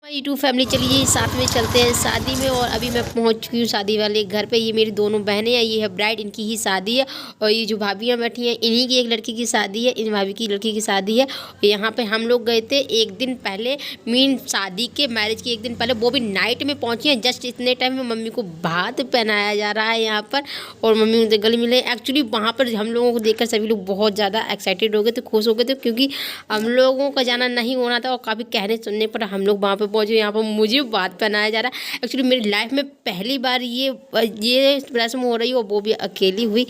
YouTube family, चलिए साथ में चलते हैं शादी में। और अभी मैं पहुंच चुकी हूँ शादी वाले घर पे। ये मेरी दोनों बहनें हैं, ये है ब्राइड, इनकी ही शादी है। और ये जो भाभियाँ बैठी हैं, इन्हीं की एक लड़की की शादी है, इन भाभी की लड़की की शादी है। यहाँ पे हम लोग गए थे एक दिन पहले, मीन शादी के मैरिज के एक दिन पहले, वो भी नाइट में पहुँची हैं। जस्ट इतने टाइम में मम्मी को भात पहनाया जा रहा है यहाँ पर, और मम्मी उनसे गले मिले। एक्चुअली वहाँ पर हम लोगों को देखकर सभी लोग बहुत ज़्यादा एक्साइटेड हो गए थे, खुश हो गए थे, क्योंकि हम लोगों का जाना नहीं होना था। और काफ़ी कहने सुनने पर हम लोग वहाँ पर पहुँचे। यहाँ पर मुझे बात पहनाया जा रहा है। एक्चुअली मेरी लाइफ में पहली बार ये रस्म हो रही है, और वो भी अकेली हुई।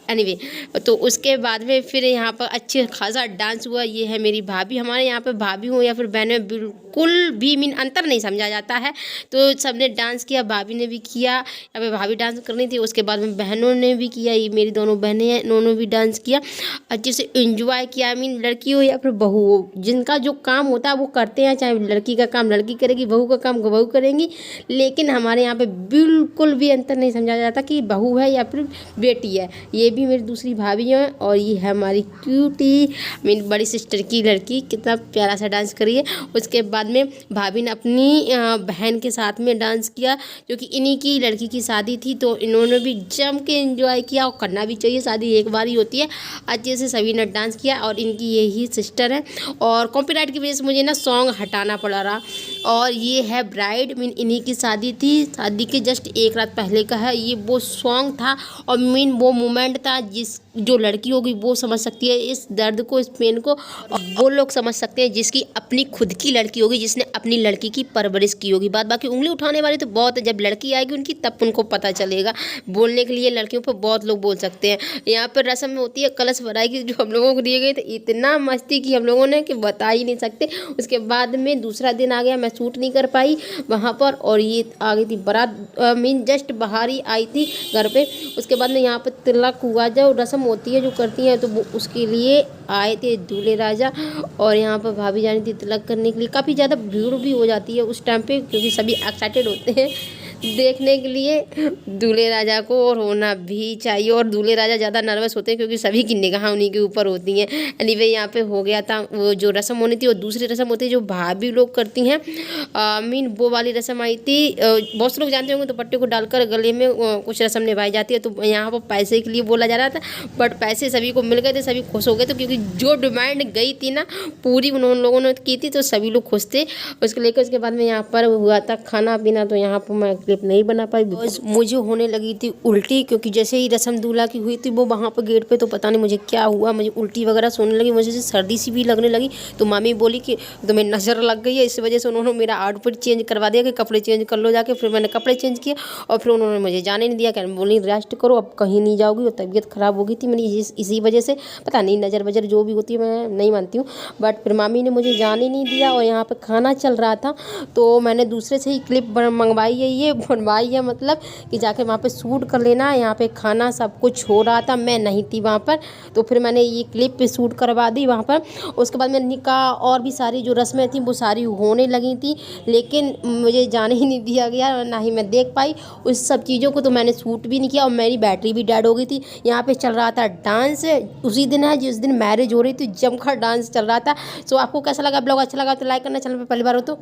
एनीवे, तो उसके बाद में फिर यहाँ पर अच्छे खासा डांस हुआ। ये है मेरी भाभी। हमारे यहाँ पे भाभी हो या फिर बहन में बिल्कुल भी मीन अंतर नहीं समझा जाता है। तो सबने डांस किया, भाभी ने भी किया, या फिर भाभी डांस करनी थी, उसके बाद में बहनों ने भी किया। ये मेरी दोनों बहनें हैं, उन्होंने भी डांस किया, अच्छे से एंजॉय किया। आई मीन लड़की हो या फिर बहू हो, जिनका जो काम होता है वो करते हैं। चाहे लड़की का काम लड़की करेगी, बहू का काम बहू करेंगी। लेकिन हमारे यहाँ पे बिल्कुल भी अंतर नहीं समझा जाता कि बहू है या फिर बेटी है। ये भी मेरी दूसरी भाभी है, और ये है हमारी क्यूटी मेरी बड़ी सिस्टर की लड़की। कितना प्यारा सा डांस करी है। उसके बाद में भाभी ने अपनी बहन के साथ में डांस किया, जो कि इन्हीं की लड़की की शादी थी। तो इन्होंने भी जम के एंजॉय किया, और करना भी चाहिए, शादी एक बार ही होती है। अच्छे से सभी ने डांस किया, और इनकी यही सिस्टर है। और कॉपीराइट की वजह से मुझे ना सॉन्ग हटाना पड़ा रहा। और ये है ब्राइड, मीन इन्हीं की शादी थी, शादी के जस्ट एक रात पहले का है। ये वो सॉन्ग था, और मीन वो मोमेंट था जिस जो लड़की होगी वो समझ सकती है इस दर्द को, इस पेन को। और वो लोग समझ सकते हैं जिसकी अपनी खुद की लड़की होगी, जिसने अपनी लड़की की परवरिश की होगी। बात बाकी उंगली उठाने वाली तो बहुत है, जब लड़की आएगी उनकी तब उनको पता चलेगा। बोलने के लिए लड़कियों पर बहुत लोग बोल सकते हैं। यहाँ पर रस्म में होती है कलश भराई की, जो हम लोगों को दिए गए थे। इतना मस्ती की हम लोगों ने कि बता ही नहीं सकते। उसके बाद में दूसरा दिन आ गया, मैं शूट नहीं कर पाई वहाँ पर। और ये आ गई थी बारात, मीन जस्ट बाहर ही आई थी घर पे। उसके बाद में यहाँ पर तिलक हुआ, जो रस्म होती है जो करती हैं, तो वो उसके लिए आए थे दूल्हे राजा। और यहाँ पर भाभी जानी थी तिलक करने के लिए। काफ़ी ज़्यादा भीड़ भी हो जाती है उस टाइम पे, क्योंकि सभी एक्साइटेड होते हैं देखने के लिए दूल्हे राजा को, और होना भी चाहिए। और दूल्हे राजा ज़्यादा नर्वस होते हैं, क्योंकि सभी की निगाह उन्हीं के ऊपर होती हैं। एनीवे, यहाँ पे हो गया था वो जो रस्म होनी थी। और दूसरी रस्म होती है जो भाभी लोग करती हैं, मीन वो वाली रस्म आई थी। बहुत से लोग जानते होंगे, दुपट्टे को डालकर गले में कुछ रस्म निभाई जाती है। तो यहाँ पर पैसे के लिए बोला जा रहा था, बट पैसे सभी को मिल गए थे, सभी खुश हो गए थे, क्योंकि जो डिमांड गई थी ना पूरी उन लोगों ने की थी, तो सभी लोग खुश थे उसको लेकर। उसके बाद में यहाँ पर हुआ था खाना पीना। तो यहाँ पर मैं क्लिप नहीं बना पाई, मुझे होने लगी थी उल्टी, क्योंकि जैसे ही रस्म दूल्हा की हुई थी वो वहाँ पर गेट पे, तो पता नहीं मुझे क्या हुआ, मुझे उल्टी वगैरह सोने लगी, मुझे सर्दी सी भी लगने लगी। तो मामी बोली कि तुम्हें नज़र लग गई है, इस वजह से उन्होंने मेरा आउटफिट चेंज करवा दिया कि कपड़े चेंज कर लो जाके। फिर मैंने कपड़े चेंज किए, और फिर उन्होंने मुझे जाने नहीं दिया, क्या बोली रेस्ट करो, अब कहीं नहीं जाओगी। और तबीयत ख़राब हो गई थी मेरी इसी वजह से, पता नहीं नज़र वजर जो भी होती है मैं नहीं मानती हूँ। बट फिर मामी ने मुझे जाने नहीं दिया, और यहाँ पर खाना चल रहा था। तो मैंने दूसरे से ही क्लिप मंगवाई है, ये बनवाई है, मतलब कि जाके वहाँ पे शूट कर लेना। यहाँ पे खाना सब कुछ हो रहा था, मैं नहीं थी वहाँ पर, तो फिर मैंने ये क्लिप पे शूट करवा दी वहाँ पर। उसके बाद में निकाह और भी सारी जो रस्में थी वो सारी होने लगी थी, लेकिन मुझे जाने ही नहीं दिया गया, ना ही मैं देख पाई उस सब चीज़ों को। तो मैंने शूट भी नहीं किया, और मेरी बैटरी भी डेड हो गई थी। यहाँ पे चल रहा था डांस, उसी दिन है जिस दिन मैरिज हो रही थी, जमकर डांस चल रहा था। सो आपको कैसा लगा ब्लॉग? अच्छा लगा तो लाइक करना, चैनल पर पहली बार हो तो